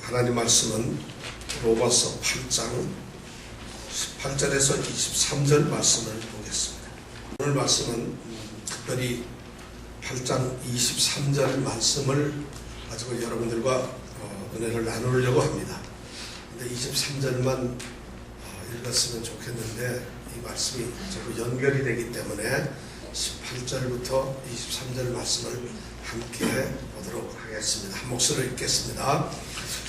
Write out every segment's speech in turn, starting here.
하나님 말씀은 로마서 8장 18절에서 23절 말씀을 보겠습니다. 오늘 말씀은 특별히 8장 23절 말씀을 가지고 여러분들과 은혜를 나누려고 합니다. 근데 23절만 읽었으면 좋겠는데 이 말씀이 자꾸 연결이 되기 때문에 18절부터 23절 말씀을 함께 보도록 하겠습니다. 한 목소리로 읽겠습니다.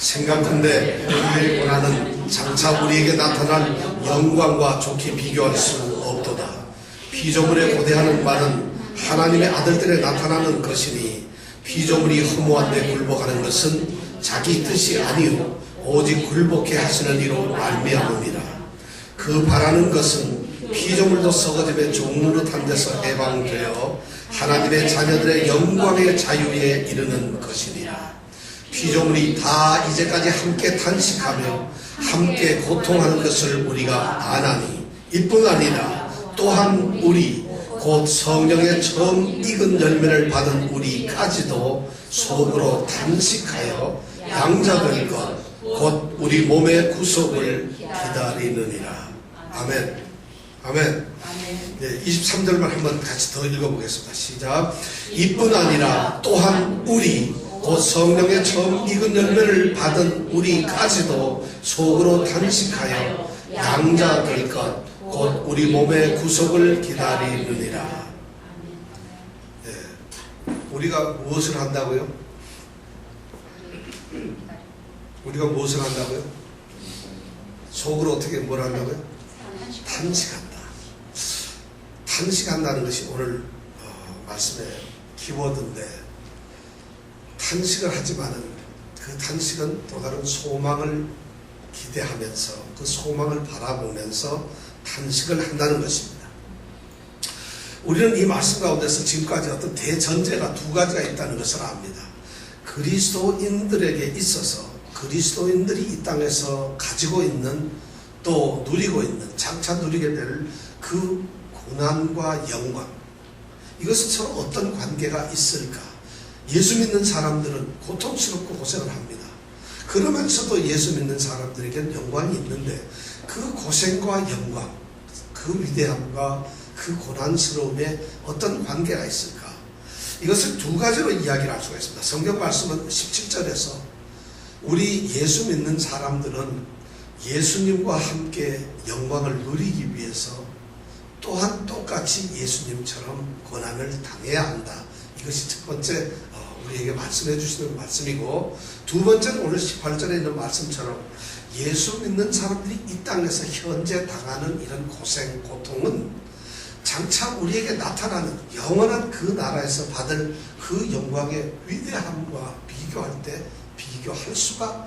생각컨대 우리의 고난은 장차 우리에게 나타날 영광과 좋게 비교할 수 없도다. 피조물에 고대하는 바는 하나님의 아들들에 나타나는 것이니 피조물이 허무한데 굴복하는 것은 자기 뜻이 아니요 오직 굴복해 하시는 이로 말미암음이라. 그 바라는 것은 피조물도 썩어짐의 종노릇한 데서 해방되어 하나님의 자녀들의 영광의 자유에 이르는 것이니라. 피조물이 다 이제까지 함께 탄식하며 함께 고통하는 것을 우리가 아나니 이뿐 아니라 또한 우리 곧 성령의 처음 익은 열매를 받은 우리까지도 속으로 탄식하여 양자될 것 곧 우리 몸의 구속을 기다리느니라. 아멘. 아멘. 네, 23절만 한번 같이 더 읽어보겠습니다. 시작. 이뿐 아니라 또한 우리 곧 성령의 처음 익은 열매를 받은 우리까지도 속으로 탄식하여 양자될 것 곧 우리 몸의 구속을 기다리느니라. 네, 우리가 무엇을 한다고요? 우리가 무엇을 한다고요? 속으로 어떻게 뭘 한다고요? 탄식한다. 탄식한다는 것이 오늘 말씀의 키워드인데, 탄식을 하지만은 그 탄식은 또 다른 소망을 기대하면서 그 소망을 바라보면서 탄식을 한다는 것입니다. 우리는 이 말씀 가운데서 지금까지 어떤 대전제가 두 가지가 있다는 것을 압니다. 그리스도인들에게 있어서 그리스도인들이 이 땅에서 가지고 있는 또 누리고 있는 장차 누리게 될 그 고난과 영광, 이것은 서로 어떤 관계가 있을까? 예수 믿는 사람들은 고통스럽고 고생을 합니다. 그러면서도 예수 믿는 사람들에게는 영광이 있는데 그 고생과 영광, 그 위대함과 그 고난스러움에 어떤 관계가 있을까? 이것을 두 가지로 이야기를 할 수가 있습니다. 성경 말씀은 17절에서 우리 예수 믿는 사람들은 예수님과 함께 영광을 누리기 위해서 또한 똑같이 예수님처럼 고난을 당해야 한다. 이것이 첫 번째 우리에게 말씀해 주시는 말씀이고, 두 번째는 오늘 18절에 있는 말씀처럼 예수 믿는 사람들이 이 땅에서 현재 당하는 이런 고생, 고통은 장차 우리에게 나타나는 영원한 그 나라에서 받을 그 영광의 위대함과 비교할 때 비교할 수가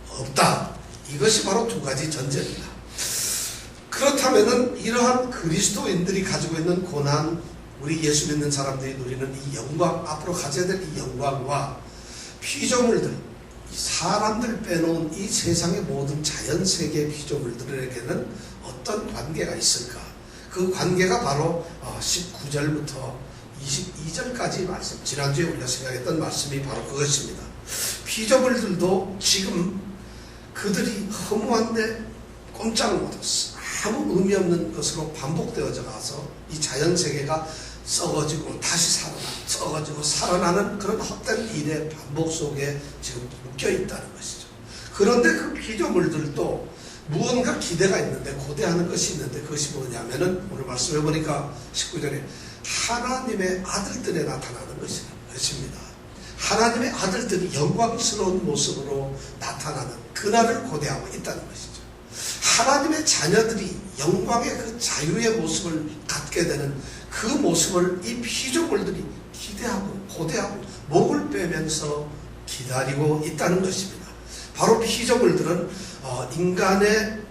없다. 이것이 바로 두 가지 전제입니다. 그렇다면은 이러한 그리스도인들이 가지고 있는 고난, 우리 예수 믿는 사람들이 누리는 이 영광, 앞으로 가져야 될 이 영광과 피조물들, 이 사람들 빼놓은 이 세상의 모든 자연세계 피조물들에게는 어떤 관계가 있을까? 그 관계가 바로 19절부터 22절까지 말씀, 지난주에 우리가 생각했던 말씀이 바로 그것입니다. 피조물들도 지금 그들이 허무한데 꼼짝 못했어. 아무 의미 없는 것으로 반복되어져 가서 이 자연세계가 썩어지고 다시 살아나, 썩어지고 살아나는 그런 헛된 일의 반복 속에 지금 묶여 있다는 것이죠. 그런데 그 피조물들도 무언가 기대가 있는데, 고대하는 것이 있는데, 그것이 뭐냐면은 오늘 말씀해 보니까 19절에 하나님의 아들들에 나타나는 것입니다. 하나님의 아들들이 영광스러운 모습으로 나타나는 그날을 고대하고 있다는 것이죠. 하나님의 자녀들이 영광의 그 자유의 모습을 갖게 되는 그 모습을 이 피조물들이 기대하고 고대하고 목을 빼면서 기다리고 있다는 것입니다. 바로 피조물들은 인간의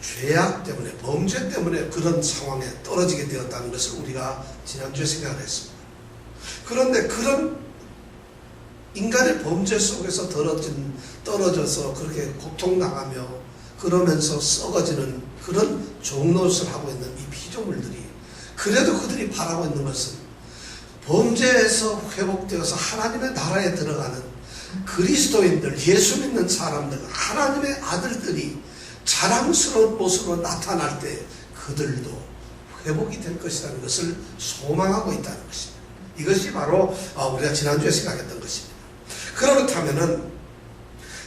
죄악 때문에, 범죄 때문에 그런 상황에 떨어지게 되었다는 것을 우리가 지난주에 생각을 했습니다. 그런데 그런 인간의 범죄 속에서 떨어져서 그렇게 고통당하며 그러면서 썩어지는 그런 종노릇을 하고 있는 이 피조물들이, 그래도 그들이 바라고 있는 것은 범죄에서 회복되어서 하나님의 나라에 들어가는 그리스도인들, 예수 믿는 사람들, 하나님의 아들들이 자랑스러운 모습으로 나타날 때 그들도 회복이 될 것이라는 것을 소망하고 있다는 것입니다. 이것이 바로 우리가 지난주에 생각했던 것입니다. 그렇다면은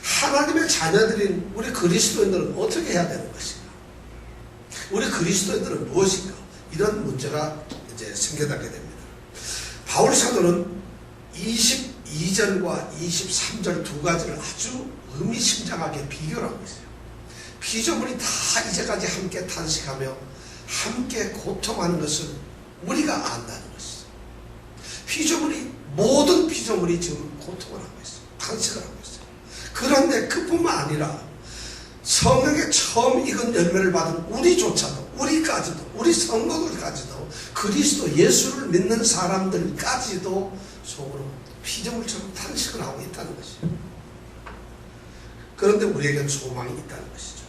하나님의 자녀들인 우리 그리스도인들은 어떻게 해야 되는 것인가? 우리 그리스도인들은 무엇인가? 이런 문제가 이제 생겨나게 됩니다. 바울 사도는 22절과 23절 두 가지를 아주 의미심장하게 비교를 하고 있어요. 피조물이 다 이제까지 함께 탄식하며 함께 고통하는 것을 우리가 안다는 것이죠. 모든 피조물이 지금 고통을 하고 있어요. 탄식을 하고 있어요. 그런데 그뿐만 아니라 성령의 처음 익은 열매를 받은 우리조차도, 우리까지도, 우리 성도들까지도, 그리스도 예수를 믿는 사람들까지도 속으로 피조물처럼 탄식을 하고 있다는 것이죠. 그런데 우리에겐 소망이 있다는 것이죠.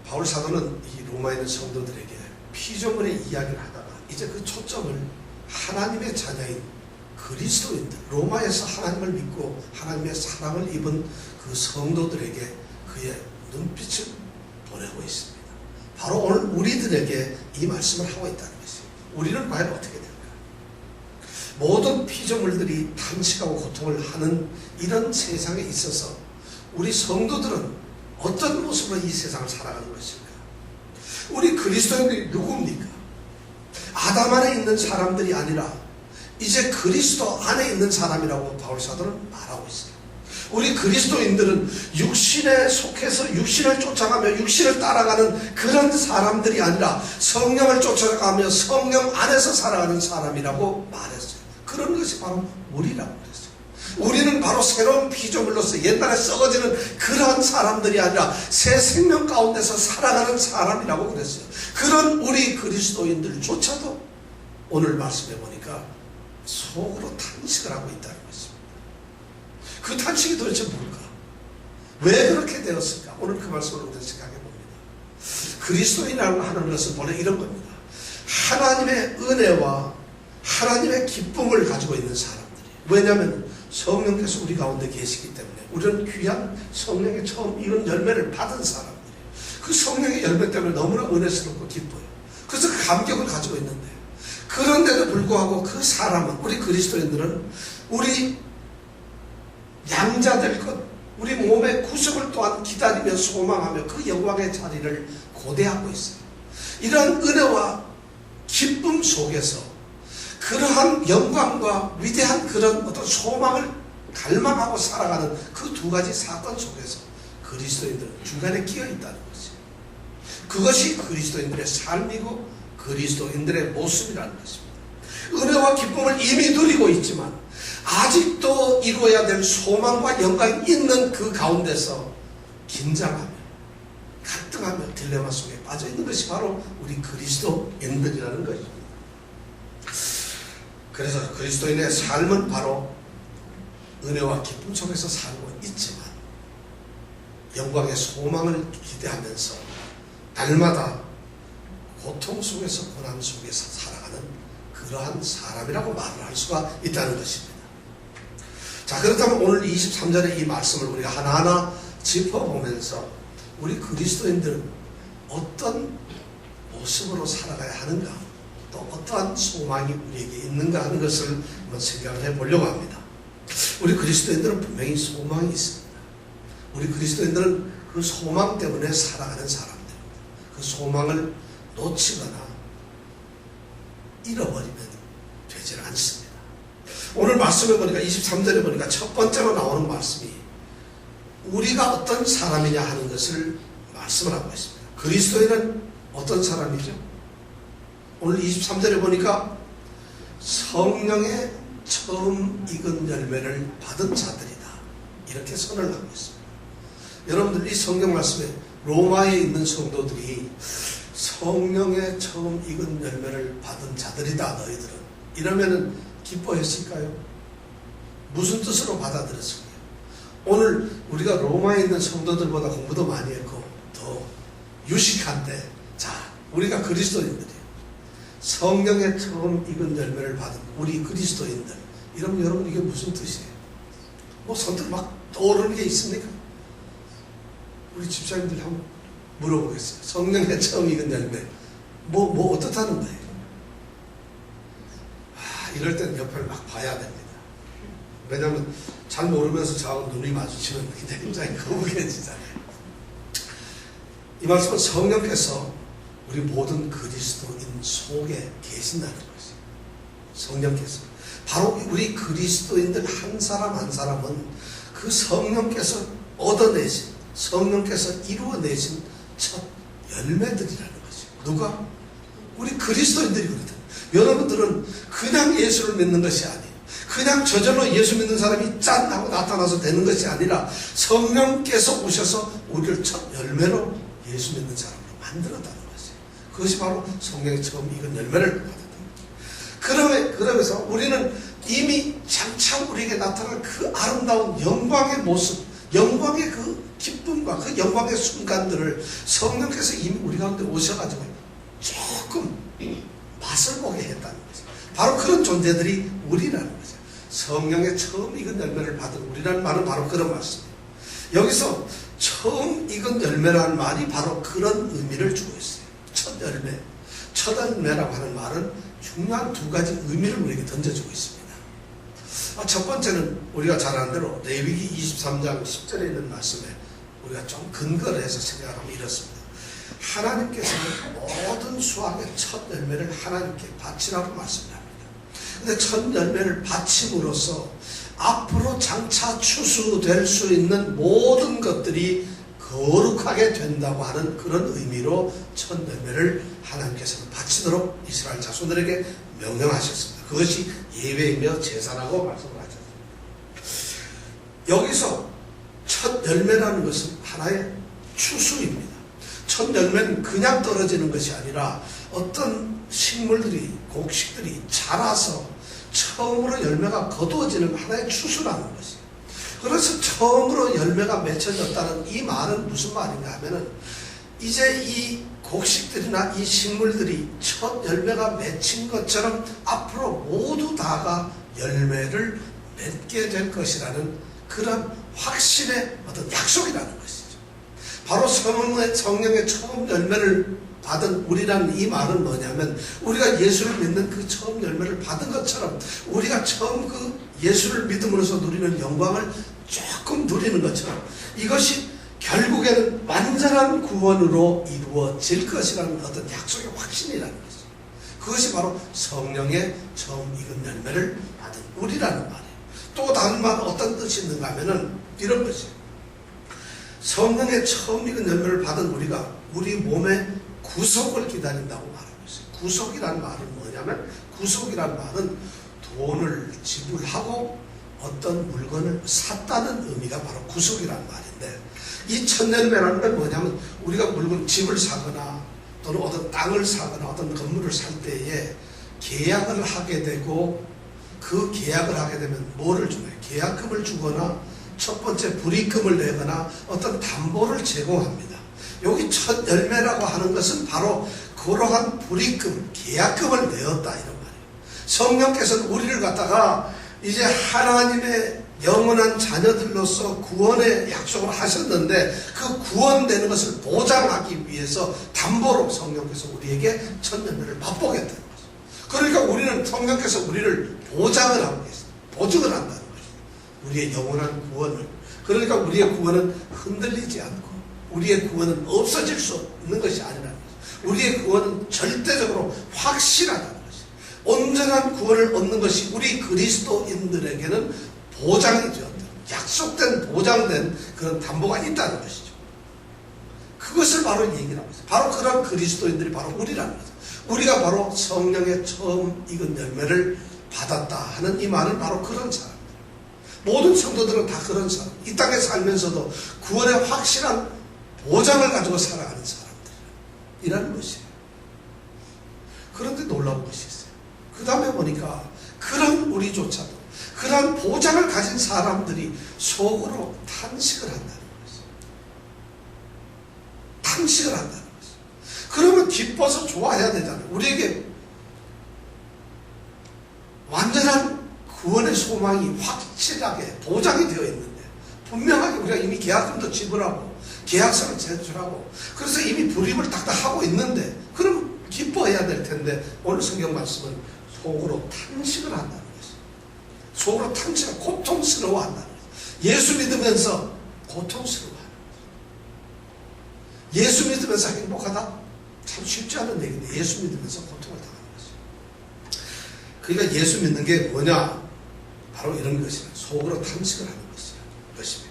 바울 사도는 이 로마에 있는 성도들에게 피조물의 이야기를 하다가 이제 그 초점을 하나님의 자녀인 그리스도인들, 로마에서 하나님을 믿고 하나님의 사랑을 입은 그 성도들에게 그의 눈빛을 보내고 있습니다. 바로 오늘 우리들에게 이 말씀을 하고 있다는 것이에요. 우리는 과연 어떻게 될까? 모든 피조물들이 탄식하고 고통을 하는 이런 세상에 있어서 우리 성도들은 어떤 모습으로 이 세상을 살아가는 것일까? 우리 그리스도인들이 누굽니까? 아담 안에 있는 사람들이 아니라 이제 그리스도 안에 있는 사람이라고 바울 사도는 말하고 있어요. 우리 그리스도인들은 육신에 속해서 육신을 쫓아가며 육신을 따라가는 그런 사람들이 아니라 성령을 쫓아가며 성령 안에서 살아가는 사람이라고 말했어요. 그런 것이 바로 우리라고 그랬어요. 우리는 바로 새로운 피조물로서 옛날에 썩어지는 그러한 사람들이 아니라 새 생명 가운데서 살아가는 사람이라고 그랬어요. 그런 우리 그리스도인들조차도 오늘 말씀해 보니까 속으로 탄식을 하고 있다는 것입니다. 그 탄식이 도대체 뭘까? 왜 그렇게 되었을까? 오늘 그 말씀을 우리가 생각해 봅니다. 그리스도인이라고 하는 것은 원래 이런 겁니다. 하나님의 은혜와 하나님의 기쁨을 가지고 있는 사람들이. 왜냐하면 성령께서 우리 가운데 계시기 때문에 우리는 귀한 성령의 처음 이런 열매를 받은 사람들이에요. 그 성령의 열매 때문에 너무나 은혜스럽고 기뻐요. 그래서 그 감격을 가지고 있는데, 그런데도 불구하고 그 사람은, 우리 그리스도인들은 우리 양자될 것, 우리 몸의 구속을 또한 기다리며 소망하며 그 영광의 자리를 고대하고 있어요. 이러한 은혜와 기쁨 속에서 그러한 영광과 위대한 그런 어떤 소망을 갈망하고 살아가는 그 두 가지 사건 속에서 그리스도인들은 중간에 끼어 있다는 것이에요. 그것이 그리스도인들의 삶이고 그리스도인들의 모습이라는 것입니다. 은혜와 기쁨을 이미 누리고 있지만 아직도 이루어야 될 소망과 영광이 있는 그 가운데서 긴장하며 갈등하며 딜레마 속에 빠져 있는 것이 바로 우리 그리스도인들이라는 것입니다. 그래서 그리스도인의 삶은 바로 은혜와 기쁨 속에서 살고 있지만 영광의 소망을 기대하면서 날마다 고통 속에서 고난 속에서 살아가는 그러한 사람이라고 말을 할 수가 있다는 것입니다. 자, 그렇다면 오늘 23절의 이 말씀을 우리가 하나하나 짚어보면서 우리 그리스도인들은 어떤 모습으로 살아가야 하는가, 또 어떠한 소망이 우리에게 있는가 하는 것을 한번 생각을 해보려고 합니다. 우리 그리스도인들은 분명히 소망이 있습니다. 우리 그리스도인들은 그 소망 때문에 살아가는 사람들입니다. 그 소망을 놓치거나 잃어버리면 되질 않습니다. 오늘 말씀에 보니까 23절에 보니까 첫 번째로 나오는 말씀이 우리가 어떤 사람이냐 하는 것을 말씀을 하고 있습니다. 그리스도인은 어떤 사람이죠? 오늘 23절에 보니까 성령의 처음 익은 열매를 받은 자들이다, 이렇게 선을 하고 있습니다. 여러분들 이 성경 말씀에 로마에 있는 성도들이 성령의 처음 익은 열매를 받은 자들이다 너희들은, 이러면은 기뻐했을까요? 무슨 뜻으로 받아들였을까요? 오늘 우리가 로마에 있는 성도들보다 공부도 많이 했고 더 유식한데, 자, 우리가 그리스도인들이에요. 성령의 처음 익은 열매를 받은 우리 그리스도인들, 이러면 여러분 이게 무슨 뜻이에요? 뭐 선뜻 막 떠오르는 게 있습니까? 우리 집사님들 한번 물어보겠어요. 성령의 처음 익은 열매 뭐 어떻다는 거예요? 이럴 땐 옆을 막 봐야 됩니다. 왜냐하면 잘 모르면서 저하고 눈이 마주치면 굉장히 거북해지잖아요. 이 말씀은 성령께서 우리 모든 그리스도인 속에 계신다는 것이에요. 성령께서 바로 우리 그리스도인들 한 사람 한 사람은 그 성령께서 얻어내신, 성령께서 이루어내신 첫 열매들이라는 것이에요. 누가? 우리 그리스도인들이거든요. 여러분들은 그냥 예수를 믿는 것이 아니에요. 그냥 저절로 예수 믿는 사람이 짠 하고 나타나서 되는 것이 아니라 성령께서 오셔서 우리를 첫 열매로 예수 믿는 사람으로 만들었다는 것이에요. 그것이 바로 성령의 처음 익은 열매를 받았다. 그러면서 우리는 이미 장차 우리에게 나타날 그 아름다운 영광의 모습, 영광의 그 기쁨과 그 영광의 순간들을 성령께서 이미 우리 가운데 오셔가지고 조금 맛을 보게 했다는 거죠. 바로 그런 존재들이 우리라는 거죠. 성령의 처음 익은 열매를 받은 우리라는 말은 바로 그런 말씀이에요. 여기서 처음 익은 열매라는 말이 바로 그런 의미를 주고 있어요. 첫 열매. 첫 열매라고 하는 말은 중요한 두 가지 의미를 우리에게 던져주고 있습니다. 첫 번째는 우리가 잘 아는 대로 레위기 23장 10절에 있는 말씀에 우리가 좀 근거를 해서 생각하면 이렇습니다. 하나님께서는 모든 수확의 첫 열매를 하나님께 바치라고 말씀을 합니다. 근데 첫 열매를 바침으로써 앞으로 장차 추수될 수 있는 모든 것들이 거룩하게 된다고 하는 그런 의미로 첫 열매를 하나님께서는 바치도록 이스라엘 자손들에게 명령하셨습니다. 그것이 예배이며 제사라고 말씀을 하셨습니다. 여기서 첫 열매라는 것은 하나의 추수입니다. 첫 열매는 그냥 떨어지는 것이 아니라 어떤 식물들이, 곡식들이 자라서 처음으로 열매가 거두어지는 하나의 추수라는 것이에요. 그래서 처음으로 열매가 맺혀졌다는 이 말은 무슨 말인가 하면은 이제 이 곡식들이나 이 식물들이 첫 열매가 맺힌 것처럼 앞으로 모두 다가 열매를 맺게 될 것이라는 그런 확신의 어떤 약속이라는 것이죠. 바로 성령의 처음 열매를 받은 우리라는 이 말은 뭐냐면 우리가 예수를 믿는 그 처음 열매를 받은 것처럼 우리가 처음 그 예수를 믿음으로써 누리는 영광을 조금 누리는 것처럼 이것이 결국에는 완전한 구원으로 이루어질 것이라는 어떤 약속의 확신이라는 것이죠. 그것이 바로 성령의 처음 익은 열매를 받은 우리라는 말이에요. 또 다른 말 어떤 뜻이 있는가 하면은 이런 것이에요. 성령의 처음 익은 열매를 받은 우리가 우리 몸의 구속을 기다린다고 말하고 있어요. 구속이라는 말은 뭐냐면 구속이라는 말은 돈을 지불하고 어떤 물건을 샀다는 의미가 바로 구속이라는 말인데 이 첫 열매라는 건 뭐냐면 우리가 집을 사거나 또는 어떤 땅을 사거나 어떤 건물을 살 때에 계약을 하게 되고 그 계약을 하게 되면 뭐를 주나요? 계약금을 주거나 첫 번째 불입금을 내거나 어떤 담보를 제공합니다. 여기 첫 열매라고 하는 것은 바로 그러한 불입금, 계약금을 내었다 이런 말이에요. 성령께서는 우리를 갖다가 이제 하나님의 영원한 자녀들로서 구원의 약속을 하셨는데 그 구원되는 것을 보장하기 위해서 담보로 성령께서 우리에게 첫 열매를 맛보겠다는 거죠. 그러니까 우리는 성령께서 우리를 보장을 하고 계십니다. 보증을 한다는 거죠. 우리의 영원한 구원을. 그러니까 우리의 구원은 흔들리지 않고 우리의 구원은 없어질 수 없는 것이 아니라는 거죠. 우리의 구원은 절대적으로 확실하다는 거죠. 온전한 구원을 얻는 것이 우리 그리스도인들에게는 보장이 되었다. 약속된 보장된 그런 담보가 있다는 것이죠. 그것을 바로 얘기를 하고 있어요. 바로 그런 그리스도인들이 바로 우리라는 거죠. 우리가 바로 성령의 처음 익은 열매를 받았다 하는 이 말은 바로 그런 사람. 모든 성도들은 다 그런 사람. 이 땅에 살면서도 구원의 확실한 보장을 가지고 살아가는 사람들이라는 것이에요. 그런데 놀라운 것이 있어요. 그 다음에 보니까 그런 우리조차도 그런 보장을 가진 사람들이 속으로 탄식을 한다는 것이에요. 탄식을 한다는 것이에요. 그러면 기뻐서 좋아해야 되잖아요. 우리에게 완전한 구원의 소망이 확실하게 보장이 되어 있는데, 분명하게 우리가 이미 계약금도 지불하고 계약서를 제출하고 그래서 이미 불입을 딱딱 하고 있는데, 그럼 기뻐해야 될 텐데 오늘 성경 말씀은 속으로 탄식을 한다는 것이죠. 속으로 탄식을, 고통스러워한다는 것이죠. 예수 믿으면서 고통스러워하는 것이죠. 예수 믿으면서 행복하다? 참 쉽지 않은 얘기인데 예수 믿으면서 고통을 당하는 것이죠. 그러니까 예수 믿는 게 뭐냐? 바로 이런 것이다. 속으로 탄식을 하는 것입니다.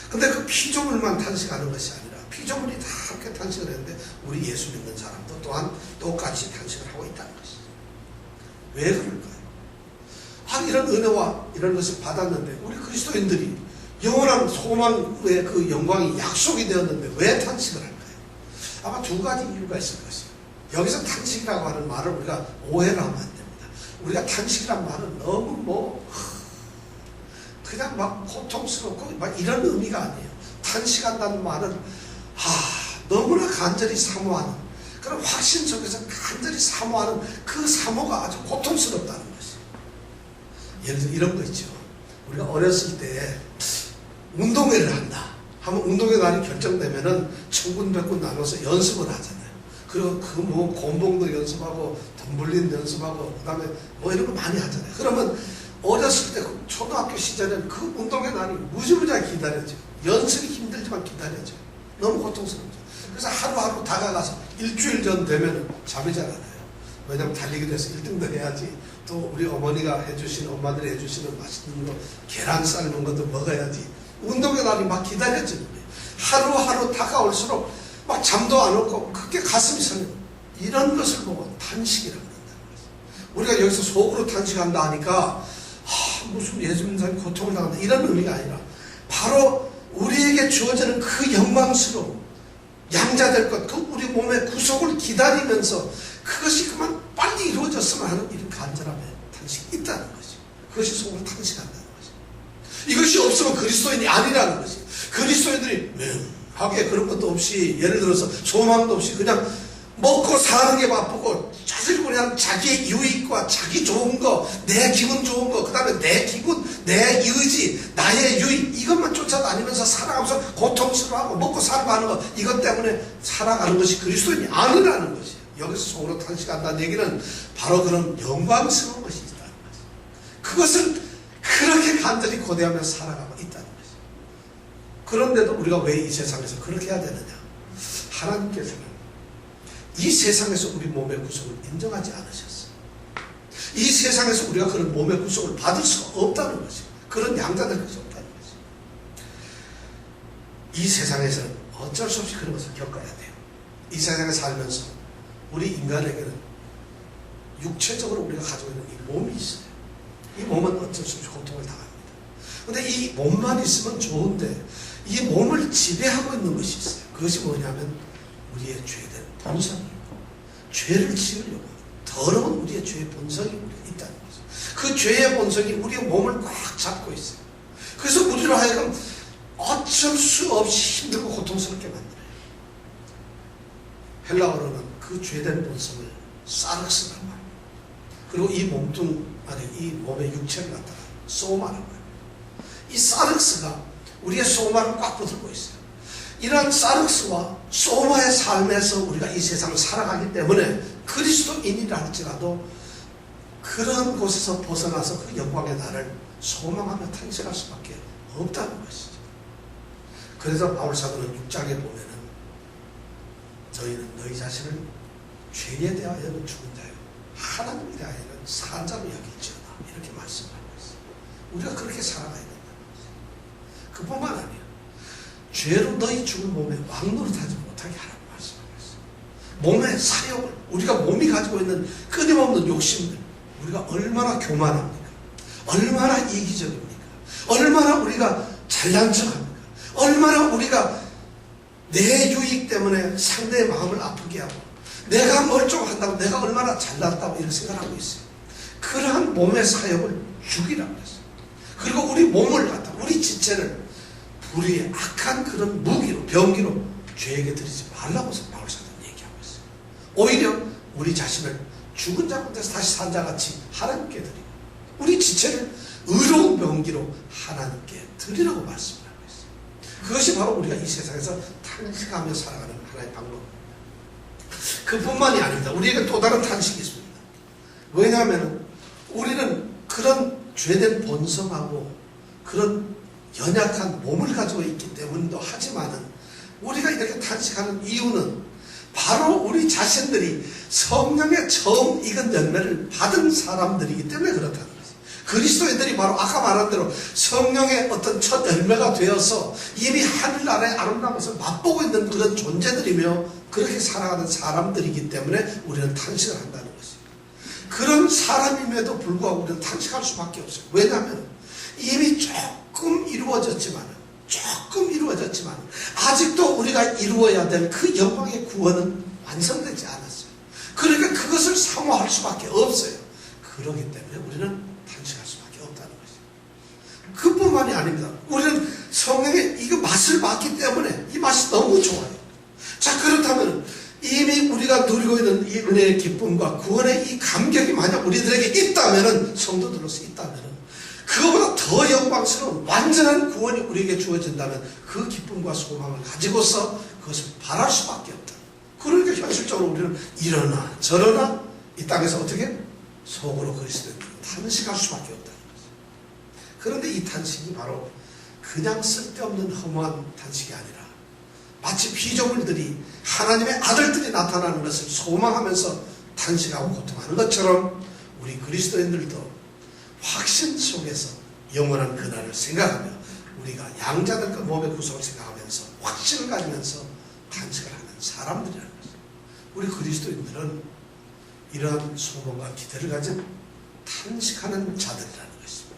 근데 그 피조물만 탄식하는 것이 아니라 피조물이 다 함께 탄식을 했는데 우리 예수 믿는 사람도 또한 똑같이 탄식을 하고 있다는 것이죠. 왜 그럴까요? 이런 은혜와 이런 것을 받았는데 우리 그리스도인들이 영원한 소망의 그 영광이 약속이 되었는데 왜 탄식을 할까요? 아마 두 가지 이유가 있을 것이에요. 여기서 탄식이라고 하는 말을 우리가 오해를 하면 안 됩니다. 우리가 탄식이라는 말은 너무 그냥 막 고통스럽고 막 이런 의미가 아니에요. 탄식한다는 말은 너무나 간절히 사모하는, 그런 확신 속에서 간절히 사모하는 그 사모가 아주 고통스럽다는 것이에요. 예를 들어 이런 거 있죠. 우리가 어렸을 때 운동회를 한다 하면 운동회 날이 결정되면은 천군백군 나눠서 연습을 하잖아요. 그리고 그 곤봉도 연습하고 덤블린 연습하고 그다음에 이런 거 많이 하잖아요. 그러면 어렸을 때 초등학교 시절에는 그 운동회 날이 무지무지하게 기다렸죠. 연습이 힘들지만 기다렸죠. 너무 고통스럽죠. 그래서 하루하루 다가가서 일주일 전 되면 잠이 잘 안 와요. 왜냐하면 달리기도 해서 1등도 해야지. 또 우리 어머니가 해주시는, 엄마들이 해주시는 맛있는 거, 계란 삶은 것도 먹어야지. 운동회 날이 막 기다렸죠. 하루하루 다가올수록 막 잠도 안 오고 그게 가슴이 설레요. 이런 것을 보고 탄식이라고 한다는 거죠. 우리가 여기서 속으로 탄식한다 하니까 무슨 예수 믿는 사람이 고통을 당한다 이런 의미가 아니라 바로 우리에게 주어지는 그 영광스러움, 양자될 것, 그 우리 몸의 구속을 기다리면서 그것이 그만 빨리 이루어졌으면 하는 이런 간절함에 탄식이 있다는 거죠. 그것이 속으로 탄식한다는 거죠. 이것이 없으면 그리스도인이 아니라는 거죠. 그리스도인들이 맹하게 그런 것도 없이, 예를 들어서 소망도 없이 그냥 먹고 사는 게 바쁘고 사실 그냥 자기의 유익과 자기 좋은 거, 내 기분 좋은 거, 그 다음에 내 기분, 내 의지, 나의 유익 이것만 쫓아다니면서 살아가면서 고통스러워하고 먹고 살고 하는 거, 이것 때문에 살아가는 것이 그리스도인이 아니라는 것이에요. 여기서 속으로 탄식한다는 얘기는 바로 그런 영광스러운 것이 있다는 거죠. 그것을 그렇게 간절히 고대하며 살아가고 있다는 거죠. 그런데도 우리가 왜 이 세상에서 그렇게 해야 되느냐? 하나님께서는 이 세상에서 우리 몸의 구속을 인정하지 않으셨어요. 이 세상에서 우리가 그런 몸의 구속을 받을 수가 없다는 것이에요. 그런 양자될 것이 없다는 것이에요. 이 세상에서는 어쩔 수 없이 그런 것을 겪어야 돼요. 이 세상에 살면서 우리 인간에게는 육체적으로 우리가 가지고 있는 이 몸이 있어요. 이 몸은 어쩔 수 없이 고통을 당합니다. 그런데 이 몸만 있으면 좋은데 이 몸을 지배하고 있는 것이 있어요. 그것이 뭐냐면 우리의 죄된 본성이고, 죄를 지으려고 더러운 우리의 죄의 본성이 우리가 있다는 거죠. 그 죄의 본성이 우리의 몸을 꽉 잡고 있어요. 그래서 우리로 하여금 어쩔 수 없이 힘들고 고통스럽게 만들어요. 헬라어로는 그 죄된 본성을 사르스라고 합니다. 그리고 이 몸뚱 안에 이 몸의 육체를 갖다가 소마라고 합니다. 이 사르스가 우리의 소마를 꽉 붙들고 있어요. 이러한 사르스와 소마의 삶에서 우리가 이 세상을 살아가기 때문에 그리스도인이라 할지라도 그런 곳에서 벗어나서 그 영광의 날을 소망하며 탄식할 수밖에 없다는 것이죠. 그래서 바울사도는 6장에 보면은 너희는 너희 자신을 죄에 대하여는 죽은 자요 하나님에 대하여는 산 자로 여길지어다 이렇게 말씀하고 있어요. 우리가 그렇게 살아가야 된다는 것이죠. 그뿐만 아니에요. 죄로 너희 죽은 몸에 왕노릇하지 못하게 하라고 말씀하고 있어요. 몸의 사욕을, 우리가 몸이 가지고 있는 끊임없는 욕심들, 우리가 얼마나 교만합니까? 얼마나 이기적입니까? 얼마나 우리가 잘난 척합니까? 얼마나 우리가 내 유익 때문에 상대의 마음을 아프게 하고 내가 멀쩡한다고, 내가 얼마나 잘났다고 이렇게 생각하고 있어요. 그러한 몸의 사욕을 죽이라고 했어요. 그리고 우리 몸을 갖다, 우리 지체를 불의의 악한 그런 무기로, 병기로 죄에게 드리지 말라고 바울사도는 얘기하고 있어요. 오히려 우리 자신을 죽은 자 가운데서 다시 산 자같이 하나님께 드리고 우리 지체 지체를 의로운 병기로 하나님께 드리라고 말씀을 하고 있어요. 그것이 바로 우리가 이 세상에서 탄식하며 살아가는 하나의 방법입니다. 그뿐만이 아닙니다. 우리에게 또 다른 탄식이 있습니다. 왜냐하면 우리는 그런 죄된 본성하고 그런 연약한 몸을 가지고 있기 때문도 하지만은 우리가 이렇게 탄식하는 이유는 바로 우리 자신들이 성령의 처음 익은 열매를 받은 사람들이기 때문에 그렇다는 거죠. 그리스도인들이 바로 아까 말한 대로 성령의 어떤 첫 열매가 되어서 이미 하늘나라의 아름다운 것을 맛보고 있는 그런 존재들이며 그렇게 살아가는 사람들이기 때문에 우리는 탄식을 한다는 것이죠. 그런 사람임에도 불구하고 우리는 탄식할 수밖에 없어요. 왜냐하면 이미 조금 이루어졌지만 아직도 우리가 이루어야 될 그 영광의 구원은 완성되지 않았어요. 그러니까 그것을 사모할 수밖에 없어요. 그렇기 때문에 우리는 탄식할 수밖에 없다는 것이죠. 그뿐만이 아닙니다. 우리는 성령의 이거 맛을 봤기 때문에 이 맛이 너무 좋아요. 자, 그렇다면 이미 우리가 누리고 있는 이 은혜의 기쁨과 구원의 이 감격이 만약 우리들에게 있다면은, 성도들로서 있다면은, 그거보다 더 영광스러운 완전한 구원이 우리에게 주어진다면 그 기쁨과 소망을 가지고서 그것을 바랄 수밖에 없다. 그러니까 현실적으로 우리는 이러나 저러나 이 땅에서 어떻게? 속으로 그리스도인으로 탄식할 수밖에 없다는 거죠. 그런데 이 탄식이 바로 그냥 쓸데없는 허무한 탄식이 아니라 마치 피조물들이 하나님의 아들들이 나타나는 것을 소망하면서 탄식하고 고통하는 것처럼 우리 그리스도인들도 확신 속에서 영원한 그날을 생각하며 우리가 양자들과 몸의 구속을 생각하면서 확신을 가지면서 탄식을 하는 사람들이라는 것입니다. 우리 그리스도인들은 이러한 소망과 기대를 가진 탄식하는 자들이라는 것입니다.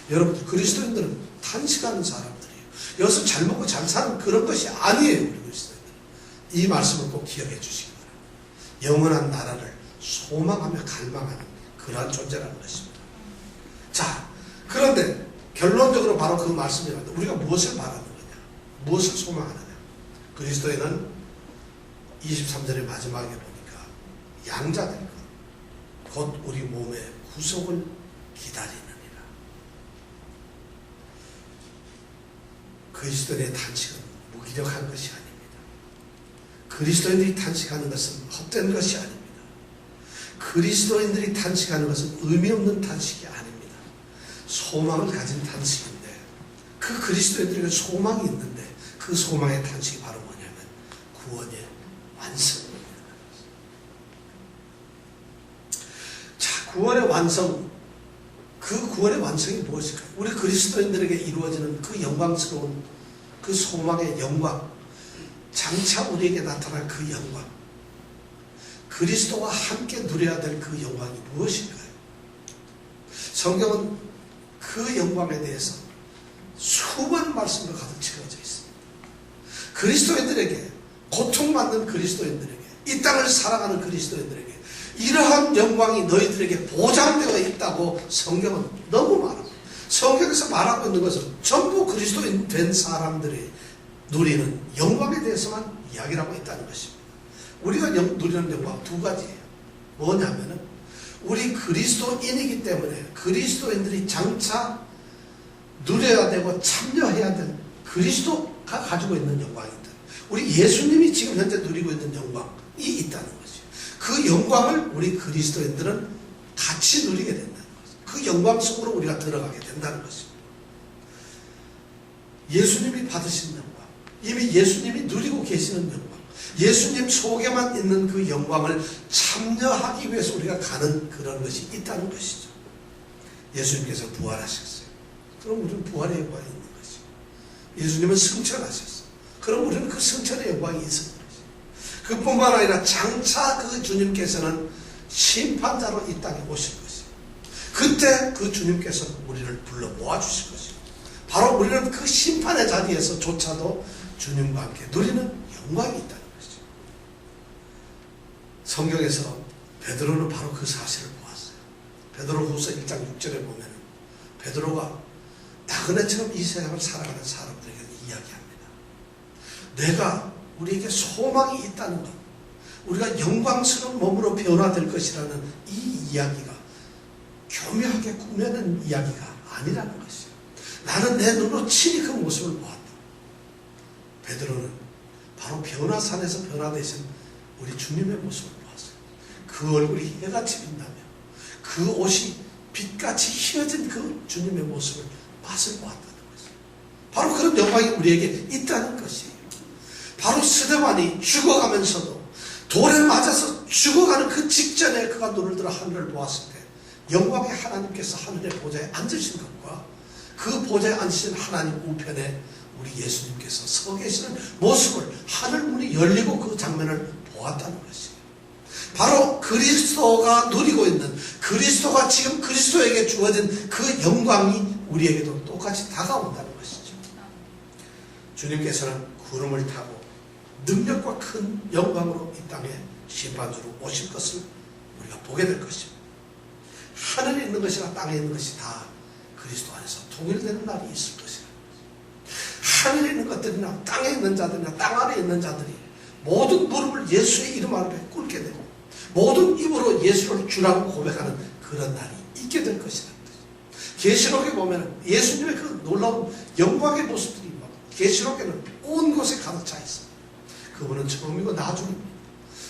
여러분들 그리스도인들은 탄식하는 사람들이에요. 여기서 잘 먹고 잘 사는 그런 것이 아니에요. 우리 그리스도인들은 이 말씀을 꼭 기억해 주시기 바랍니다. 영원한 나라를 소망하며 갈망하는 그러한 존재라는 것입니다. 자, 그런데 결론적으로 바로 그 말씀이랍니다. 우리가 무엇을 바라는 거냐? 무엇을 소망하느냐? 그리스도에는 23절의 마지막에 보니까 양자될 것, 곧 우리 몸의 구속을 기다리느니라. 그리스도인의 탄식은 무기력한 것이 아닙니다. 그리스도인들이 탄식하는 것은 헛된 것이 아닙니다. 그리스도인들이 탄식하는 것은 의미 없는 탄식이 아닙니다. 소망을 가진 탄식인데, 그 그리스도인들에게 소망이 있는데 그 소망의 탄식이 바로 뭐냐면 구원의 완성입니다. 자, 구원의 완성, 그 구원의 완성이 무엇일까요? 우리 그리스도인들에게 이루어지는 그 영광스러운 그 소망의 영광, 장차 우리에게 나타날 그 영광, 그리스도와 함께 누려야 될 그 영광이 무엇일까요? 성경은 그 영광에 대해서 수많은 말씀으로 가득 채워져 있습니다. 그리스도인들에게, 고통받는 그리스도인들에게, 이 땅을 살아가는 그리스도인들에게 이러한 영광이 너희들에게 보장되어 있다고 성경은 너무 말합니다. 성경에서 말하고 있는 것은 전부 그리스도인 된 사람들이 누리는 영광에 대해서만 이야기를 하고 있다는 것입니다. 우리가 누리는 영광 두 가지예요. 뭐냐면은 우리 그리스도인이기 때문에 그리스도인들이 장차 누려야 되고 참여해야 될 그리스도가 가지고 있는 영광입니다. 우리 예수님이 지금 현재 누리고 있는 영광이 있다는 것이죠. 그 영광을 우리 그리스도인들은 같이 누리게 된다는 거죠. 그 영광 속으로 우리가 들어가게 된다는 것입니다. 예수님이 받으신 영광, 이미 예수님이 누리고 계시는 영광, 예수님 속에만 있는 그 영광을 참여하기 위해서 우리가 가는 그런 것이 있다는 것이죠. 예수님께서 부활하셨어요. 그럼 우리는 부활의 영광이 있는 것이죠. 예수님은 승천하셨어요. 그럼 우리는 그 승천의 영광이 있는 것이죠. 그뿐만 아니라 장차 그 주님께서는 심판자로 이 땅에 오실 것이죠. 그때 그 주님께서 우리를 불러 모아주실 것이죠. 바로 우리는 그 심판의 자리에서조차도 주님과 함께 누리는 영광이 있다. 성경에서 베드로는 바로 그 사실을 보았어요. 베드로후서 1장 6절에 보면 베드로가 나그네처럼 이 세상을 살아가는 사람들에게 이야기합니다. 내가 우리에게 소망이 있다는 것, 우리가 영광스러운 몸으로 변화될 것이라는 이 이야기가 교묘하게 꾸며낸 이야기가 아니라는 것이에요. 나는 내 눈으로 친히 그 모습을 보았다. 베드로는 바로 변화산에서 변화되신 우리 주님의 모습을 보았어요. 그 얼굴이 해같이 빛나며 그 옷이 빛같이 휘어진 그 주님의 모습을 맛을 보았다는 것이에요. 바로 그런 영광이 우리에게 있다는 것이에요. 바로 스데반이 죽어가면서도 돌에 맞아서 죽어가는 그 직전에 그가 눈을 들어 하늘을 보았을 때 영광의 하나님께서 하늘의 보좌에 앉으신 것과 그 보좌에 앉으신 하나님 우편에 우리 예수님께서 서 계시는 모습을 하늘 문이 열리고 그 장면을 보았다는 것이에요. 바로 그리스도가 누리고 있는, 그리스도가 지금 그리스도에게 주어진 그 영광이 우리에게도 똑같이 다가온다는 것이죠. 주님께서는 구름을 타고 능력과 큰 영광으로 이 땅에 심판주로 오실 것을 우리가 보게 될 것입니다. 하늘에 있는 것이나 땅에 있는 것이 다 그리스도 안에서 통일되는 날이 있을 것이다. 하늘에 있는 것들이나 땅에 있는 자들이나 땅 안에 있는 자들이 모든 무릎을 예수의 이름 앞에 꿇게 되고 모든 입으로 예수를 주라고 고백하는 그런 날이 있게 될 것이라는 것이죠. 계시록에 보면 예수님의 그 놀라운 영광의 모습들이 계시록에는 온 곳에 가득 차 있습니다. 그분은 처음이고 나중입니다.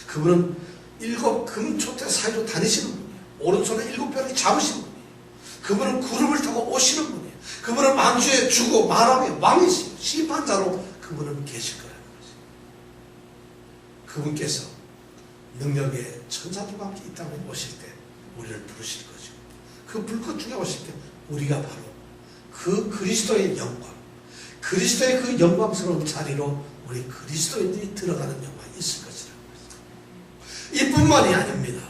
그분은 7 금초대 사이로 다니시는 분이에요. 오른손에 7별을 잡으시는 분이에요. 그분은 구름을 타고 오시는 분이에요. 그분은 만주의 주고 만왕의 왕이시요 심판자로 그분은 계실 거라는 거죠. 그분께서 능력의 천사들과 함께 이 땅에 오실 때 우리를 부르실 거죠. 그 불꽃 중에 오실 때 우리가 바로 그 그리스도의 영광, 그리스도의 그 영광스러운 자리로 우리 그리스도인들이 들어가는 영광이 있을 것이라는 거죠. 이뿐만이 아닙니다.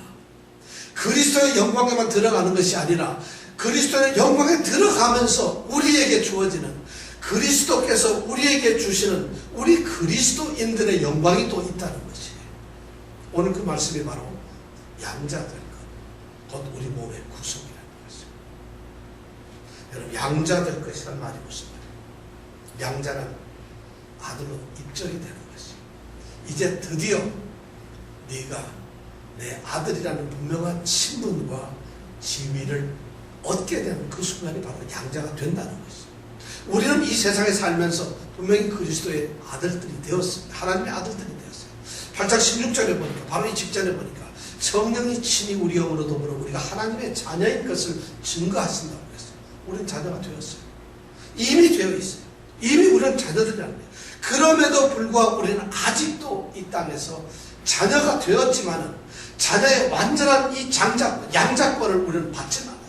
그리스도의 영광에만 들어가는 것이 아니라 그리스도의 영광에 들어가면서 우리에게 주어지는, 그리스도께서 우리에게 주시는 우리 그리스도인들의 영광이 또 있다는 것이에요. 오늘 그 말씀이 바로 양자 될 것, 곧 우리 몸의 구속이라는 것입니다. 여러분, 양자 될 것이란 말이 무슨 말이에요? 양자는 아들로 입적이 되는 것이에요. 이제 드디어 네가 내 아들이라는 분명한 신분과 지위를 얻게 되는 그 순간이 바로 양자가 된다는 것이죠. 우리는 이 세상에 살면서 분명히 그리스도의 아들들이 되었습니다. 하나님의 아들들이 되었어요. 8장 16절에 보니까, 바로 이 직전에 보니까 성령이 친히 우리 영으로 더불어 우리가 하나님의 자녀인 것을 증거하신다고 그랬어요. 우리는 자녀가 되었어요. 이미 되어 있어요. 이미 우리는 자녀들이라는 거예요. 그럼에도 불구하고 우리는 아직도 이 땅에서 자녀가 되었지만은 자녀의 완전한 이 양자권을 우리는 받지 않았어요.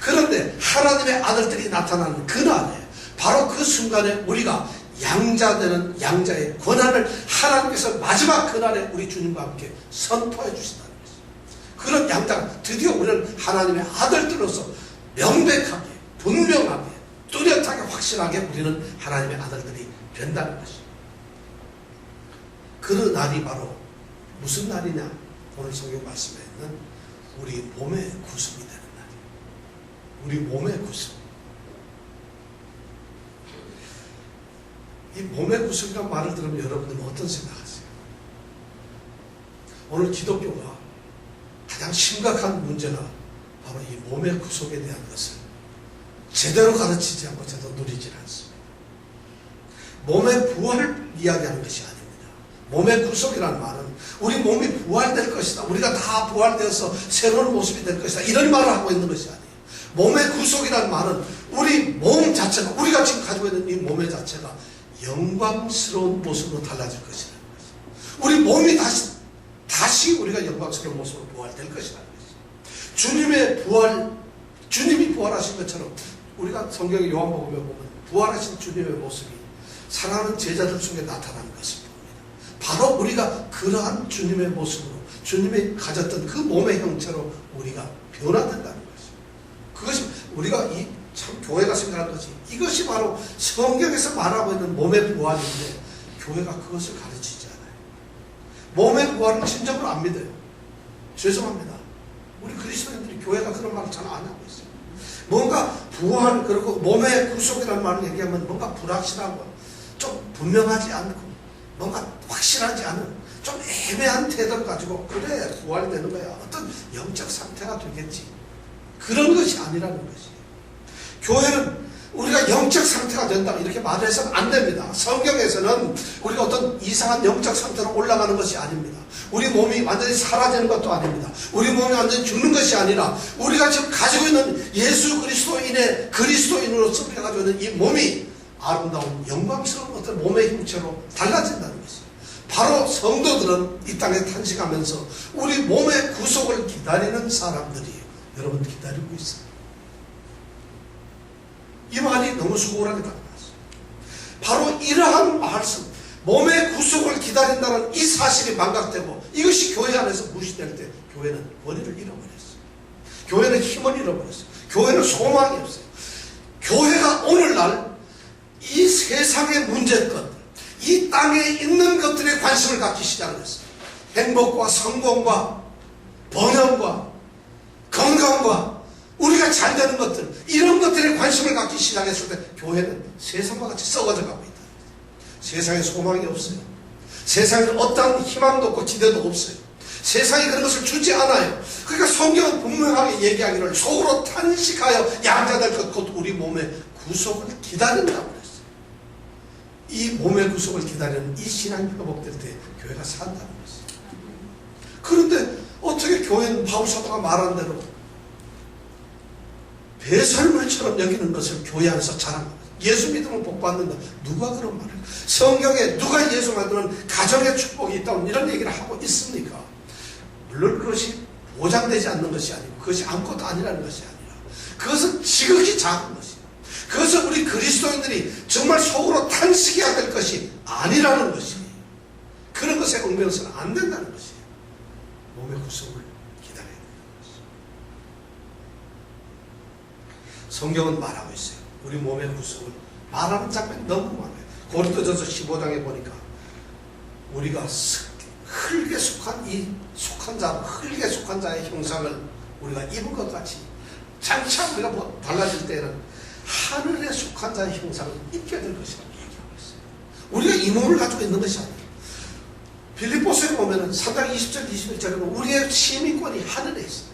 그런데 하나님의 아들들이 나타나는 그날에, 바로 그 순간에 우리가 양자되는 양자의 권한을 하나님께서 마지막 그날에 우리 주님과 함께 선포해 주신다는 것입니다. 그런 양자가 드디어 우리는 하나님의 아들들로서 명백하게, 분명하게, 뚜렷하게, 확실하게 우리는 하나님의 아들들이 된다는 것입니다. 그 날이 바로 무슨 날이냐? 오늘 성경 말씀에 있는 우리 몸의 구속이 되는 날이에요. 우리 몸의 구속. 이 몸의 구속이라는 말을 들으면 여러분들은 어떤 생각하세요? 오늘 기독교가 가장 심각한 문제가 바로 이 몸의 구속에 대한 것을 제대로 가르치지 않고 제대로 누리지 않습니다. 몸의 부활을 이야기하는 것이 아닙니다. 몸의 구속이라는 말은 우리 몸이 부활될 것이다, 우리가 다 부활되어서 새로운 모습이 될 것이다, 이런 말을 하고 있는 것이 아니에요. 몸의 구속이라는 말은 우리 몸 자체가, 우리가 지금 가지고 있는 이 몸의 자체가 영광스러운 모습으로 달라질 것이라는 것이에요. 우리 몸이 다시 우리가 영광스러운 모습으로 부활될 것이라는 것이에요. 주님의 부활, 주님이 부활하신 것처럼 우리가 성경의 요한복음에 보면 부활하신 주님의 모습이 사랑하는 제자들 속에 나타나는 것을 봅니다. 바로 우리가 그러한 주님의 모습으로, 주님이 가졌던 그 몸의 형체로 우리가 변화된다는 것이죠. 그것이 우리가 참 교회가 생각하는 것이, 이것이 바로 성경에서 말하고 있는 몸의 부활인데 교회가 그것을 가르치지 않아요. 몸의 부활은 진정으로 안 믿어요. 죄송합니다. 우리 그리스도인들이 교회가 그런 말을 잘 안 하고 있어요. 뭔가 부활, 그리고 몸의 구속이라는 말을 얘기하면 뭔가 불확실하고 좀 분명하지 않고 뭔가 확실하지 않은 좀 애매한 태도를 가지고 그래 부활되는 거야, 어떤 영적 상태가 되겠지, 그런 것이 아니라는 것이에요. 교회는 우리가 영적 상태가 된다 이렇게 말해서는 안 됩니다. 성경에서는 우리가 어떤 이상한 영적 상태로 올라가는 것이 아닙니다. 우리 몸이 완전히 사라지는 것도 아닙니다. 우리 몸이 완전히 죽는 것이 아니라 우리가 지금 가지고 있는 예수 그리스도인의 그리스도인으로서 우리가 가지고 있는 이 몸이 아름다운 영광스러운 어떤 몸의 형체로 달라진다는 것이에요. 바로 성도들은 이 땅에 탄식하면서 우리 몸의 구속을 기다리는 사람들이에요. 여러분 기다리고 있어요. 이 말이 너무 수고하게 다가왔어요. 바로 이러한 말씀, 몸의 구속을 기다린다는 이 사실이 망각되고 이것이 교회 안에서 무시될 때 교회는 원리를 잃어버렸어요. 교회는 힘을 잃어버렸어요. 교회는 소망이 없어요. 교회가 오늘날 이 세상의 문제것, 이 땅에 있는 것들에 관심을 갖기 시작했어요. 행복과 성공과 번영과 건강과 우리가 잘 되는 것들, 이런 것들에 관심을 갖기 시작했을 때 교회는 세상과 같이 썩어져 가고 있다. 세상에 소망이 없어요. 세상에 어떠한 희망도 없고 기대도 없어요. 세상이 그런 것을 주지 않아요. 그러니까 성경은 분명하게 얘기하기를 속으로 탄식하여 양자될 것 곧 우리 몸의 구속을 기다린다고 그랬어요. 이 몸의 구속을 기다리는 이 신앙이 회복될 때 교회가 산다는 것이에요. 그런데 어떻게 교회는 바울 사도가 말한 대로 배설물처럼 여기는 것을 교회 안에서 자랑합니다. 예수 믿으면 복 받는다. 누가 그런 말을? 성경에 누가 예수 만드는 가정의 축복이 있다고 이런 얘기를 하고 있습니까? 물론 그것이 보장되지 않는 것이 아니고 그것이 아무것도 아니라는 것이 아니라 그것은 지극히 작은 것이에요. 그것은 우리 그리스도인들이 정말 속으로 탄식해야 될 것이 아니라는 것이에요. 그런 것에 얽매여서는 안 된다는 것이에요. 몸의 구속을 기다려야 되는 것이에요. 성경은 말하고 있어요. 우리 몸의 구속을 말하는 장면이 너무 많아요. 고린도전서 15장에 보니까 우리가 흙에 속한 흙에 속한 자의 형상을 우리가 입은 것 같이 장차 우리가 달라질 때는 하늘에 속한 자의 형상을 입게 될 것이라고 얘기하고 있어요. 우리가 이 몸을 가지고 있는 것이 아니에요. 빌립보서에 보면은 3장 20절 21절에 보면 우리의 시민권이 하늘에 있어요.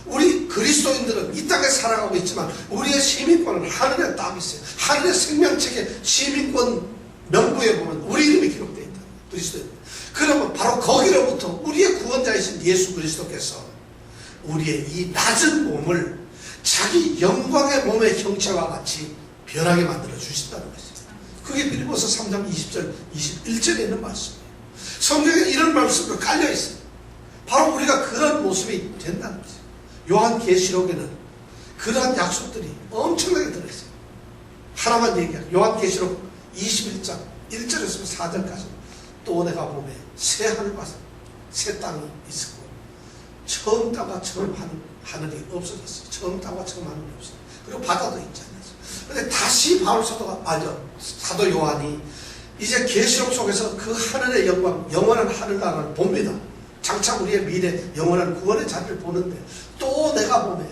우리 그리스도인들은 이 땅에 살아가고 있지만 우리의 시민권은 하늘에 딱 있어요. 하늘의 생명책의 시민권 명부에 보면 우리 이름이 기록되어 있다. 그리스도인. 그러면 바로 거기로부터 우리의 구원자이신 예수 그리스도께서 우리의 이 낮은 몸을 자기 영광의 몸의 형체와 같이 변하게 만들어 주신다는 것이죠. 그게 빌립보서 3장 20절 21절에 있는 말씀이에요. 성경에 이런 말씀도 깔려 있어요. 바로 우리가 그런 모습이 된다는 거죠. 요한계시록에는 그러한 약속들이 엄청나게 들어있어요. 하나만 얘기해요. 요한계시록 21장 1절에서 4절까지 또 내가 보매 새 하늘과 새 땅이 있었고 처음 땅과 처음 하늘이 없어졌어요. 처음 땅과 처음 하늘이 없어요. 그리고 바다도 있지 않았어요. 그런데 다시 바울 사도 요한이 이제 계시록 속에서 그 하늘의 영광, 영원한 하늘나라를 봅니다. 장차 우리의 미래 영원한 구원의 자리를 보는데 또 내가 보매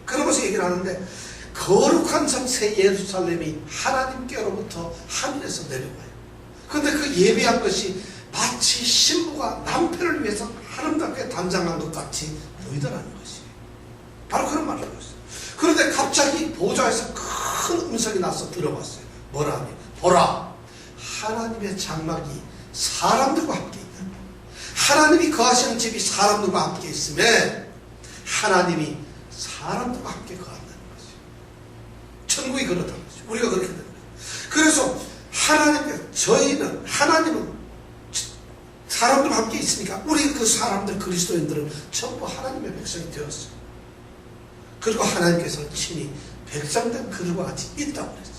그러면서 얘기를 하는데 거룩한 성 새 예루살렘이 하나님께로부터 하늘에서 내려와요. 그런데 그 예비한 것이 마치 신부가 남편을 위해서 아름답게 단장한 것 같이 보이더라는 것이에요. 바로 그런 말을 하고 있어요. 그런데 갑자기 보좌에서 큰 음성이 나서 들어봤어요. 뭐라 하니? 보라, 하나님의 장막이 사람들과 함께 있다. 하나님이 거하시는 집이 사람들과 함께 있음에 하나님이 사람들과 함께 거한다는 것이죠. 천국이 그렇다는 것이죠. 우리가 그렇게 되는 거예요. 그래서 하나님은 사람들과 함께 있으니까 우리 그 사람들 그리스도인들은 전부 하나님의 백성이 되었어요. 그리고 하나님께서 친히 백성된 그들과 같이 있다고 그랬어요.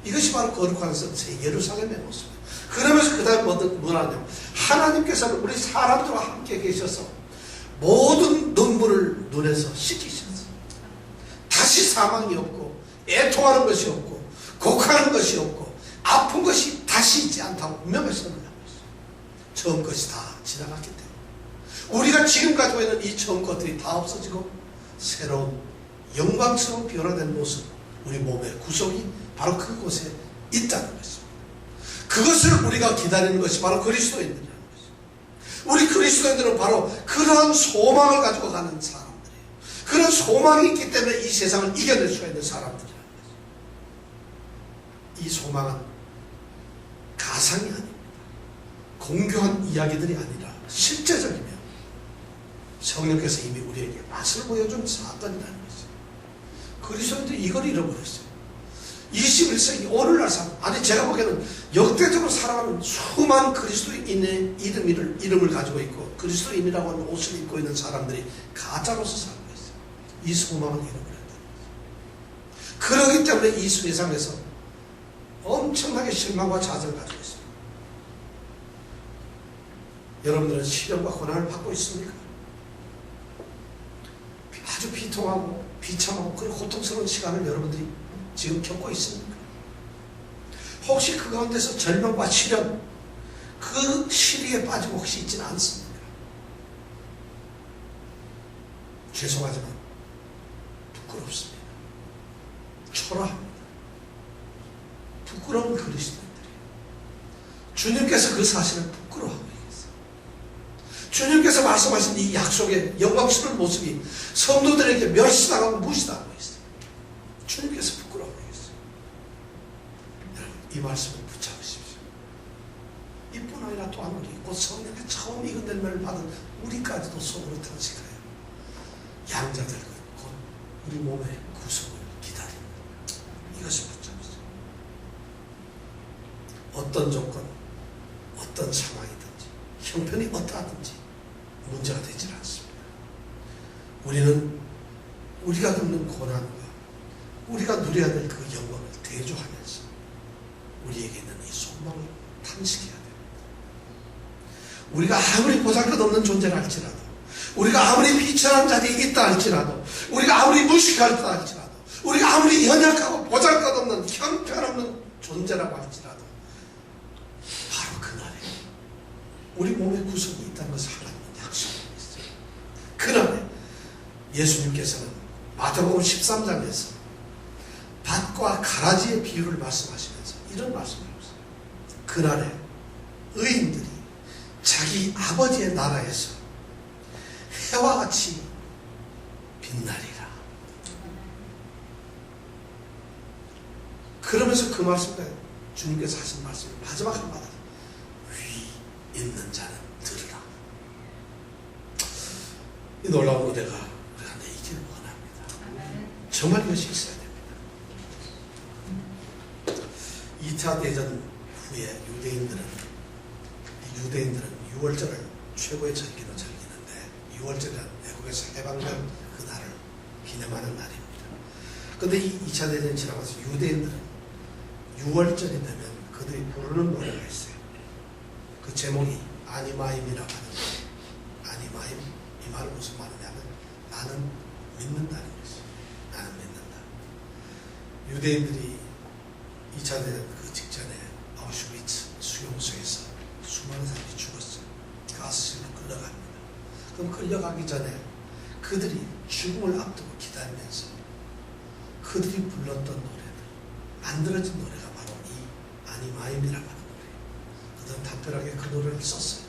이것이 바로 거룩한 성 새 예루살렘의 모습이에요. 그러면서 그 다음에 뭐라냐면 하나님께서는 우리 사람들과 함께 계셔서 모든 눈물을 눈에서 씻기셨어요. 다시 사망이 없고 애통하는 것이 없고 곡하는 것이 없고 아픈 것이 다시 있지 않다고 분명히 선언하고 있어요. 처음 것이 다 지나갔기 때문에 우리가 지금 가지고 있는 이 처음 것들이 다 없어지고 새로운 영광스러운 변화된 모습, 우리 몸의 구속이 바로 그곳에 있다는 것입니다. 그것을 우리가 기다리는 것이 바로 그리스도인들이라는 것입니다. 우리 그리스도인들은 바로 그러한 소망을 가지고 가는 사람들이에요. 그런 소망이 있기 때문에 이 세상을 이겨낼 수가 있는 사람들이라는 거죠. 이 소망은 가상이 아닙니다. 공교한 이야기들이 아니라 실제적이며 성령께서 이미 우리에게 맛을 보여준 사건이라는 거죠. 그리스도인들이 이걸 잃어버렸어요. 21세기 오늘날 사람, 아니 제가 보기에는 역대적으로 살아가는 수많은 그리스도인의 이름을 가지고 있고 그리스도인이라고 하는 옷을 입고 있는 사람들이 가짜로서 살고 있어요. 이 소망을 잃어버렸다는 거죠. 그렇기 때문에 이 세상에서 엄청나게 실망과 좌절을 가지고 있습니다. 여러분들은 시련과 고난을 받고 있습니까? 아주 비통하고 비참하고 그런 고통스러운 시간을 여러분들이 지금 겪고 있습니까? 혹시 그 가운데서 절망과 시련, 그 시리에 빠지고 혹시 있지는 않습니까? 죄송하지만 부끄럽습니다. 초라합니다. 부끄러운 그리스도인들이 주님께서 그 사실을 부끄러워하고 있어요. 주님께서 말씀하신 이 약속의 영광스러운 모습이 성도들에게 멸시당하고 무시당하고 있어요. 주님께서 부끄러워하고 있어요. 여러분 이 말씀을 붙잡으십시오. 이뿐 아니라 또한 우리 곧 성령의 처음 익은 열매를 받은 우리까지도 속으로 탄식하여 양자들 곧 우리 몸의 구속을 기다립니다. 이것을 붙잡으세요. 어떤 조건, 어떤 상황이든지 형편이 어떠하든지 문제가 되질 않습니다. 우리는 우리가 겪는 고난과 우리가 누려야 될 그 영광을 대조하면서 우리에게 있는 이 소망을 탐식해야 됩니다. 우리가 아무리 보잘것없는 존재라 할지라도, 우리가 아무리 비천한 자리에 있다 할지라도, 우리가 아무리 무식하다 할지라도, 우리가 아무리 연약하고 보잘것없는 형편없는 존재라고 할지라도 바로 그날에 우리 몸에 구속이 있다는 것을 하나님은 약속하고 있어요. 그날에 예수님께서는 마태복음 13장에서 밭과 가라지의 비유를 말씀하시면서 이런 말씀을 하셨어요. 그날에 의인들이 자기 아버지의 나라에서 해와 같이 빛나리라. 그러면서 그 말씀에 주님께서 하신 말씀을 마지막 한마디, 위 있는 자는 들으라. 이 놀라운 은혜가 우리한테 있기를 원합니다. 정말 이것이 있어야 됩니다. 2차 대전 후에 유대인들은 6월절을 최고의 절기로 즐기는데 6월절은 애국에서 해방된 그날을 기념하는 날입니다. 그런데 이 2차 대전이 지나가서 유대인들은 6월절이 되면 그들이 부르는 노래가 있어요. 그 제목이 아니마임이라고 하는 거예요. 아니마임, 이 말은 무슨 말이냐면 나는 믿는다는 것이죠. 나는 믿는다. 유대인들이 2차 대전 그 직전에 아우슈비츠 수용소에서 수많은 사람이 죽었어요. 가스실로 끌려갑니다. 그럼 끌려가기 전에 그들이 죽음을 앞두고 기다리면서 그들이 불렀던 노래들, 만들어진 노래가 바로 이 아니마임이라고 하는 노래예요. 그들은 담벼락에 그 노래를 썼어요.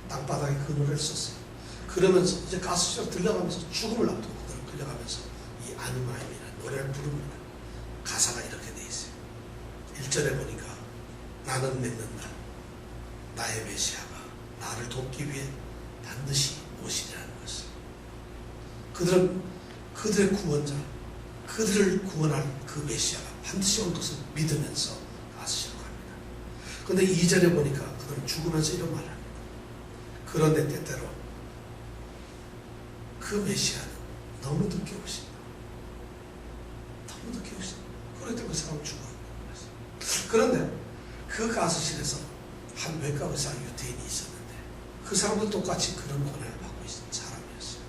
땅바닥에 그 노래를 썼어요. 그러면서 이제 가스실로 들려가면서 죽음을 앞두고 그들은 끌려가면서 이 아니마임이라는 노래를 부릅니다. 가사가 이렇게 돼 있어요. 1절에 보니까 나는 믿는다. 나의 메시아가 나를 돕기 위해 반드시 오시리라는 것을. 그들은 그들의 구원자, 그들을 구원할 그 메시아가 반드시 올 것을 믿으면서 가스실로 갑니다. 그런데 2절에 보니까 그들은 죽으면서 이런 말을 합니다. 그런데 때때로 그 메시아는 너무 늦게 오신다. 너무 늦게 오신다. 그럴 때 그 사람은 죽어요. 그런데 그 가스실에서 한 외과 의사 유태인이 있었는데 그 사람도 똑같이 그런 고난을 받고 있는 사람이었어요.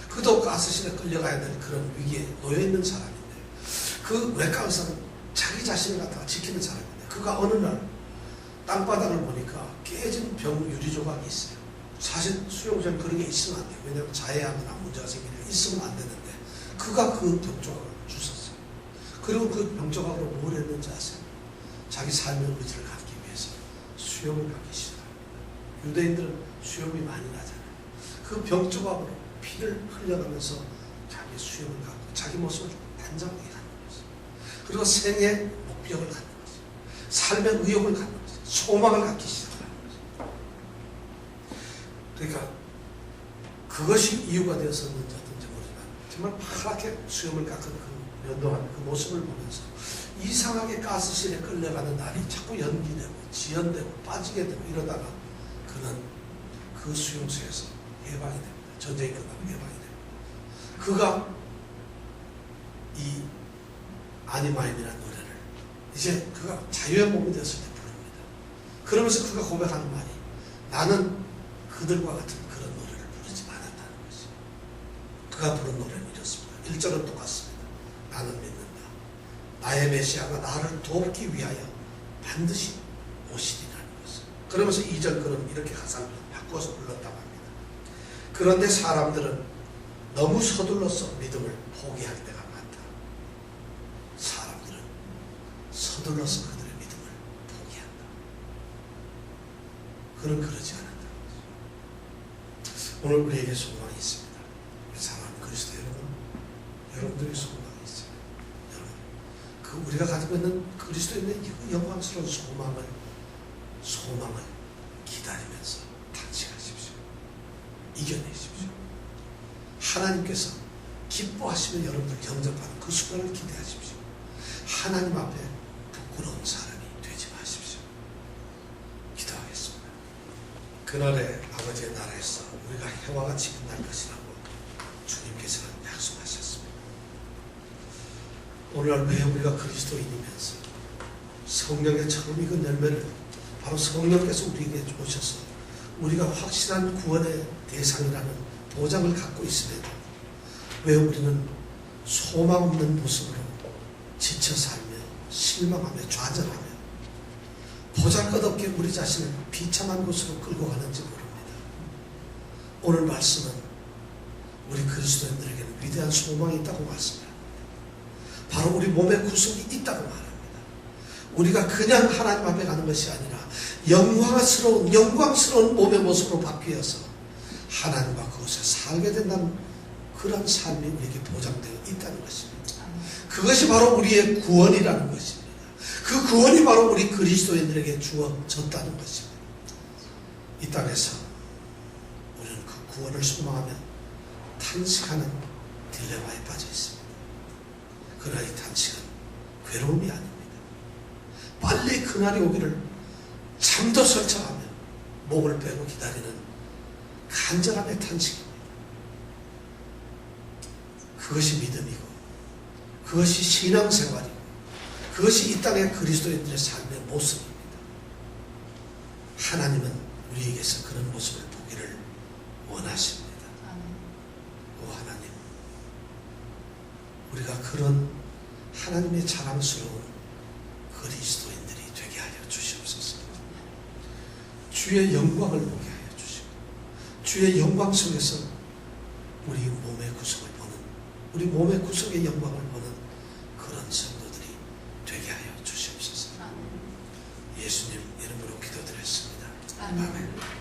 그도 가스실에 끌려가야 될 그런 위기에 놓여있는 사람인데 그 외과 의사는 자기 자신을 갖다가 지키는 사람인데 그가 어느 날 땅바닥을 보니까 깨진 병 유리 조각이 있어요. 사실 수용소에 그런 게 있으면 안 돼요. 왜냐하면 자해하거나 문제가 생기면 있으면 안 되는데 그가 그 병 조각을 주웠어요. 그리고 그 병 조각으로 뭘 했는지 아세요? 자기 삶의 의지를 갖기 위해서 수염을 갖기 시작합니다. 유대인들은 수염이 많이 나잖아요. 그 병 조각으로 피를 흘려가면서 자기 우리 수염을 갖고 자기 모습을 단정하게 갖는 거죠. 그리고 생의 목적을 갖는 거죠. 삶의 의욕을 갖는 거죠. 소망을 갖기 시작하는 거죠. 그러니까 그것이 이유가 되었었는지 어떤지 모르지만 정말 파랗게 수염을 깎은 그 면도한 그 모습을 보면서 이상하게 가스실에 끌려가는 날이 자꾸 연기되고 지연되고 빠지게 되고 이러다가 그는 그 수용소에서 해방이 됩니다. 전쟁이 끝나고 해방이 됩니다. 그가 이 아니마임이라는 노래를 이제 그가 자유의 몸이 되었을 때 부릅니다. 그러면서 그가 고백하는 말이 나는 그들과 같은 그런 노래를 부르지 않았다는 것이. 그가 부른 노래는 이렇습니다. 1절은 똑같습니다. 나는 믿는다. 나의 메시아가 나를 돕기 위하여 반드시 오시리라는 것을. 그러면서 2절 그는 이렇게 가사를 바꿔서 불렀다고 합니다. 그런데 사람들은 너무 서둘러서 믿음을 포기할 때가 많다. 사람들은 서둘러서 그들의 믿음을 포기한다. 그는 그러지 않았다. 오늘 우리에게 소망이 있습니다. 사랑하는 그리스도 여러분, 여러분들의 소망이 있어요. 여러분, 그 우리가 가지고 있는 그리스도에 있는 이 영광스러운 소망을 기다리면서 탄식하십시오. 이겨내십시오. 하나님께서 기뻐하시면 여러분들 영접하는 그 순간을 기대하십시오. 하나님 앞에 부끄러운 사람이 되지 마십시오. 기도하겠습니다. 그날에 아버지의 나라에서 우리가 해와 같이 빛날 것이라고 주님께서는 약속하셨습니다. 오늘날 왜 우리가 그리스도인이면서 성령의 처음 익은 열매를 바로 성령께서 우리에게 오셔서 우리가 확실한 구원의 대상이라는 보장을 갖고 있음에도 왜 우리는 소망 없는 모습으로 지쳐 살며 실망하며 좌절하며 보잘것없게 우리 자신을 비참한 곳으로 끌고 가는지 모릅니다. 오늘 말씀은 우리 그리스도인들에게는 위대한 소망이 있다고 말씀합니다. 바로 우리 몸의 구속이 있다고 말합니다. 우리가 그냥 하나님 앞에 가는 것이 아니라 영광스러운 몸의 모습으로 바뀌어서 하나님과 그곳에 살게 된다는 그런 삶이 우리에게 보장되어 있다는 것입니다. 그것이 바로 우리의 구원이라는 것입니다. 그 구원이 바로 우리 그리스도인들에게 주어졌다는 것입니다. 이 땅에서 우리는 그 구원을 소망하며 탄식하는 딜레마에 빠져 있습니다. 그러나 이 탄식은 괴로움이 아닙니다. 빨리 그날이 오기를 잠도 설쳐하며 목을 빼고 기다리는 간절함의 탄식입니다. 그것이 믿음이고 그것이 신앙생활이고 그것이 이 땅의 그리스도인들의 삶의 모습입니다. 하나님은 우리에게서 그런 모습을 보기를 원하십니다. 오 하나님, 우리가 그런 하나님의 자랑스러운 그리스도인들이 되게 하여 주시옵소서. 주의 영광을 보게 하여 주시고 주의 영광 속에서 우리 몸의 구속을 보는, 우리 몸의 구속의 영광을 보는 그런 성도들이 되게 하여 주시옵소서. 예수님 이름으로 기도드렸습니다. 아멘.